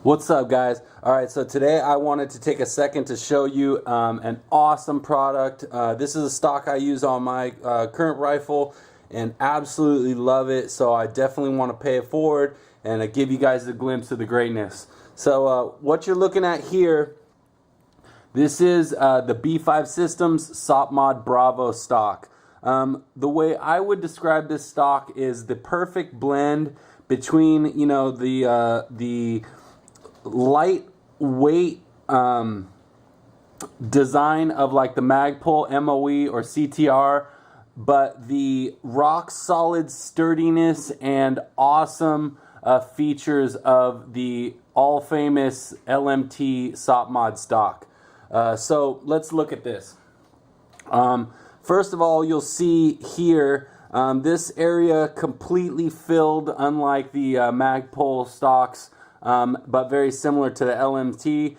What's up, guys? Alright, so today I wanted to take a second to show you an awesome product. This is a stock I use on my current rifle and absolutely love it, so I definitely want to pay it forward and give you guys a glimpse of the greatness. So what you're looking at here, this is the B5 Systems SOPMOD Bravo stock. The way I would describe this stock is the perfect blend between, you know, the lightweight design of like the Magpul MOE or CTR, but the rock solid sturdiness and awesome features of the all famous LMT SOPMOD stock. So let's look at this. First of all, you'll see here this area completely filled, unlike the Magpul stocks, but very similar to the LMT.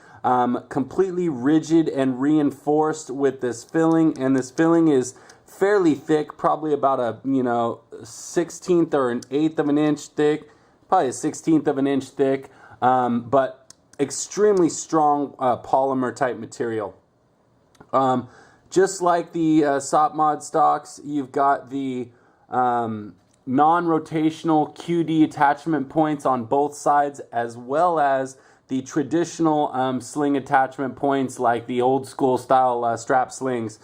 Completely rigid and reinforced with this filling, and this filling is fairly thick, probably about a 16th or an eighth of an inch thick, probably a 16th of an inch thick, but extremely strong polymer type material. Just like the SOPMOD stocks, you've got the non-rotational QD attachment points on both sides, as well as the traditional sling attachment points like the old school style strap slings,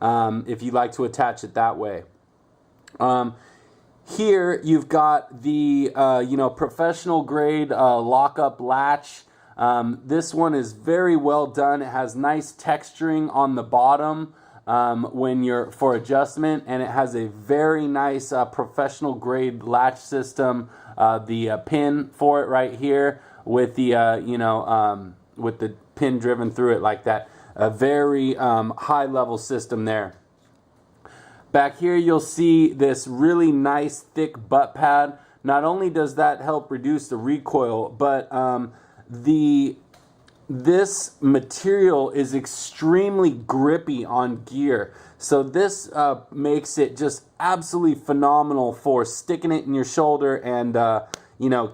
if you like to attach it that way. Here you've got the professional grade lockup latch. This one is very well done. It has nice texturing on the bottom when you're for adjustment, and it has a very nice professional grade latch system. The pin for it right here with the with the pin driven through it like that. A very high level system there. Back here you'll see this really nice thick butt pad. Not only does that help reduce the recoil, but this material is extremely grippy on gear. So this makes it just absolutely phenomenal for sticking it in your shoulder and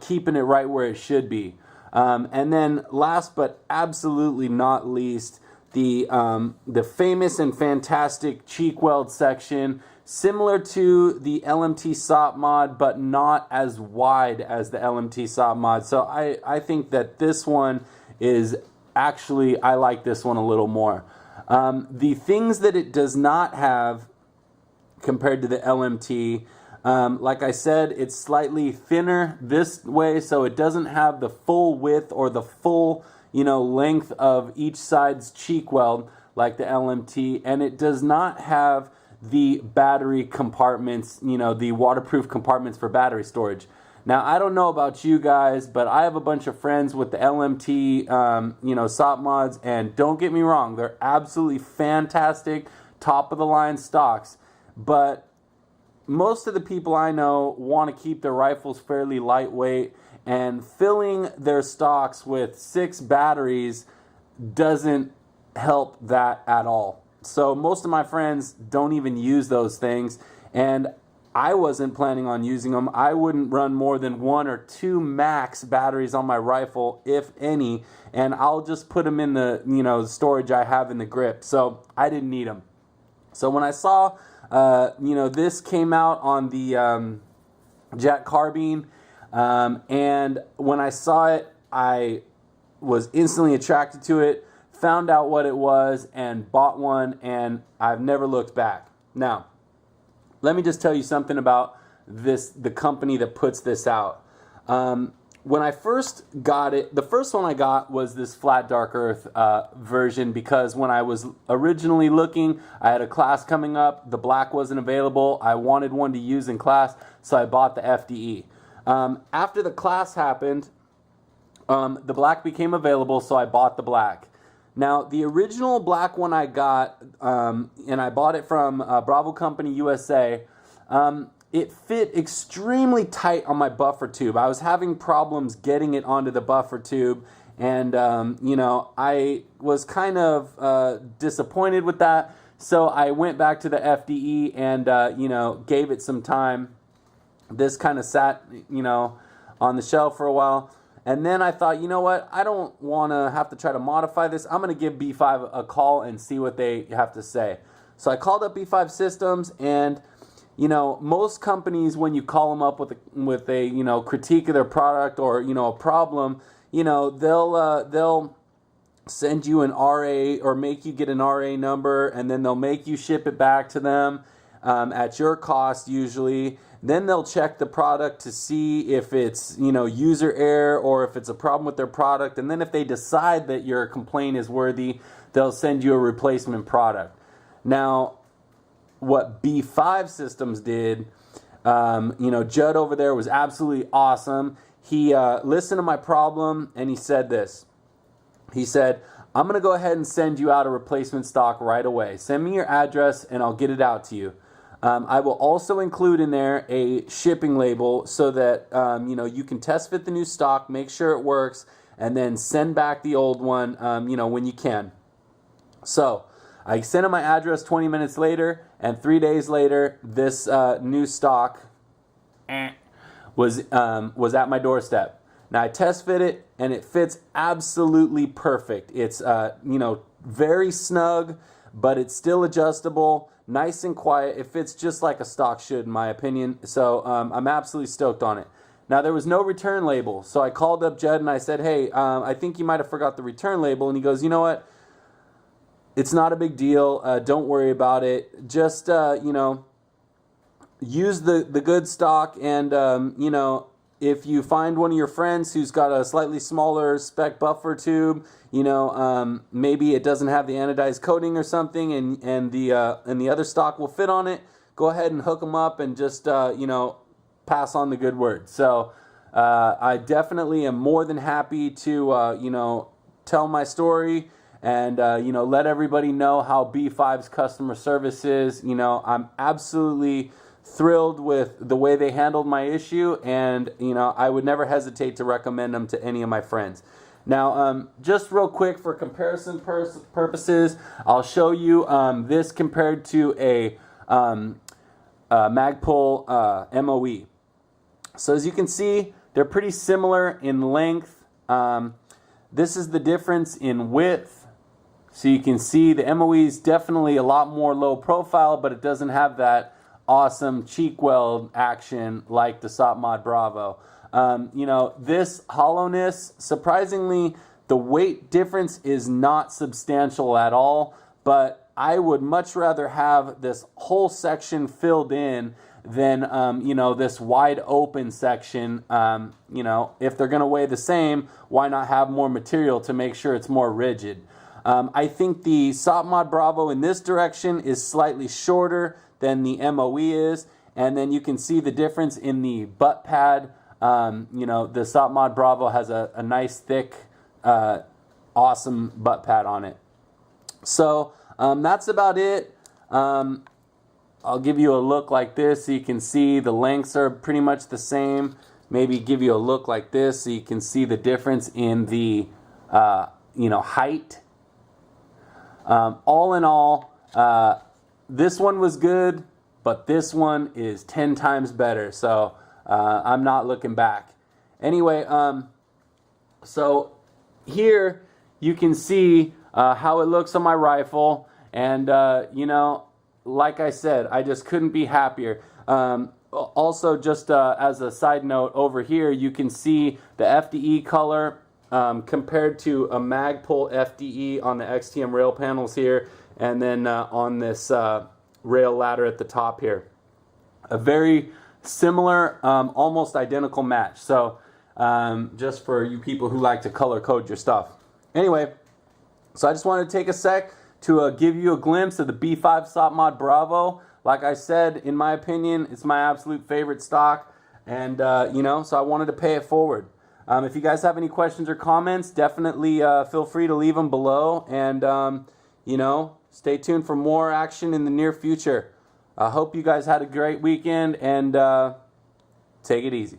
keeping it right where it should be. And then last but absolutely not least, the famous and fantastic cheek weld section, similar to the LMT SOPMOD, but not as wide as the LMT SOPMOD. So I think that this one is actually, I like this one a little more. The things that it does not have compared to the LMT, like I said, it's slightly thinner this way, so it doesn't have the full width or the full length of each side's cheek weld like the LMT, and it does not have the battery compartments, the waterproof compartments for battery storage. Now, I don't know about you guys, but I have a bunch of friends with the LMT, SOPMODs, and don't get me wrong, they're absolutely fantastic, top-of-the-line stocks, but most of the people I know want to keep their rifles fairly lightweight, and filling their stocks with 6 batteries doesn't help that at all. So most of my friends don't even use those things, and I wasn't planning on using them. I wouldn't run more than 1 or 2 max batteries on my rifle, if any, and I'll just put them in the storage I have in the grip. So I didn't need them. So when I saw this came out on the Jack Carbine, and when I saw it, I was instantly attracted to it, found out what it was, and bought one, and I've never looked back. Now, let me just tell you something about the company that puts this out. When I first got it, the first one I got was this flat dark earth version, because when I was originally looking, I had a class coming up, the black wasn't available, I wanted one to use in class, so I bought the FDE. After the class happened, the black became available, so I bought the black. Now, the original black one I got, and I bought it from Bravo Company USA, it fit extremely tight on my buffer tube. I was having problems getting it onto the buffer tube, and I was kind of disappointed with that, so I went back to the FDE and gave it some time. This kind of sat on the shelf for a while, And then I thought, you know what? I don't want to have to try to modify this. I'm going to give B5 a call and see what they have to say. So I called up B5 Systems, and you know, most companies, when you call them up with a you know, critique of their product or, you know, a problem, you know, they'll send you an RA or make you get an RA number, and then they'll make you ship it back to them at your cost usually. Then they'll check the product to see if it's, you know, user error or if it's a problem with their product. And then if they decide that your complaint is worthy, they'll send you a replacement product. Now, what B5 Systems did, you know, Judd over there was absolutely awesome. He listened to my problem and he said this. He said, I'm going to go ahead and send you out a replacement stock right away. Send me your address and I'll get it out to you. I will also include in there a shipping label so that you know, you can test fit the new stock, make sure it works, and then send back the old one you know, when you can. So I sent him my address 20 minutes later, and 3 days later, this new stock was at my doorstep. Now I test fit it, and it fits absolutely perfect. It's you know, very snug, but it's still adjustable. Nice and quiet. It fits just like a stock should, in my opinion. So I'm absolutely stoked on it. Now, there was no return label. So I called up Jed and I said, hey, I think you might have forgot the return label. And he goes, you know what? It's not a big deal. Don't worry about it. Just, you know, use the good stock. And, you know, if you find one of your friends who's got a slightly smaller spec buffer tube, you know, maybe it doesn't have the anodized coating or something, and the other stock will fit on it, go ahead and hook them up and just, you know, pass on the good word. So I definitely am more than happy to, you know, tell my story and, you know, let everybody know how B5's customer service is. You know, I'm absolutely thrilled with the way they handled my issue, and you know, I would never hesitate to recommend them to any of my friends. Now, just real quick for comparison purposes, I'll show you this compared to a Magpul MOE. So as you can see, they're pretty similar in length. This is the difference in width. So you can see the MOE is definitely a lot more low profile, but it doesn't have that awesome cheek weld action like the SOPMOD Bravo. You know, this hollowness, surprisingly, the weight difference is not substantial at all, but I would much rather have this whole section filled in than, you know, this wide open section. You know, if they're going to weigh the same, why not have more material to make sure it's more rigid? I think the SOPMOD Bravo in this direction is slightly shorter than the MOE is, and then you can see the difference in the butt pad. You know, the SOPMOD Bravo has a nice thick awesome butt pad on it. So that's about it. I'll give you a look like this so you can see the lengths are pretty much the same. Maybe give you a look like this so you can see the difference in the you know, height. All in all, this one was good, but this one is 10 times better, so I'm not looking back. Anyway, so here you can see how it looks on my rifle, and you know, like I said, I just couldn't be happier. Also, just as a side note, over here you can see the FDE color compared to a Magpul FDE on the XTM rail panels here, and then on this rail ladder at the top here. A very similar, almost identical match. So just for you people who like to color code your stuff. Anyway, so I just wanted to take a sec to give you a glimpse of the B5 SOPMOD Bravo. Like I said, in my opinion, it's my absolute favorite stock, and you know, so I wanted to pay it forward. If you guys have any questions or comments, definitely feel free to leave them below, and you know, stay tuned for more action in the near future. I hope you guys had a great weekend, and take it easy.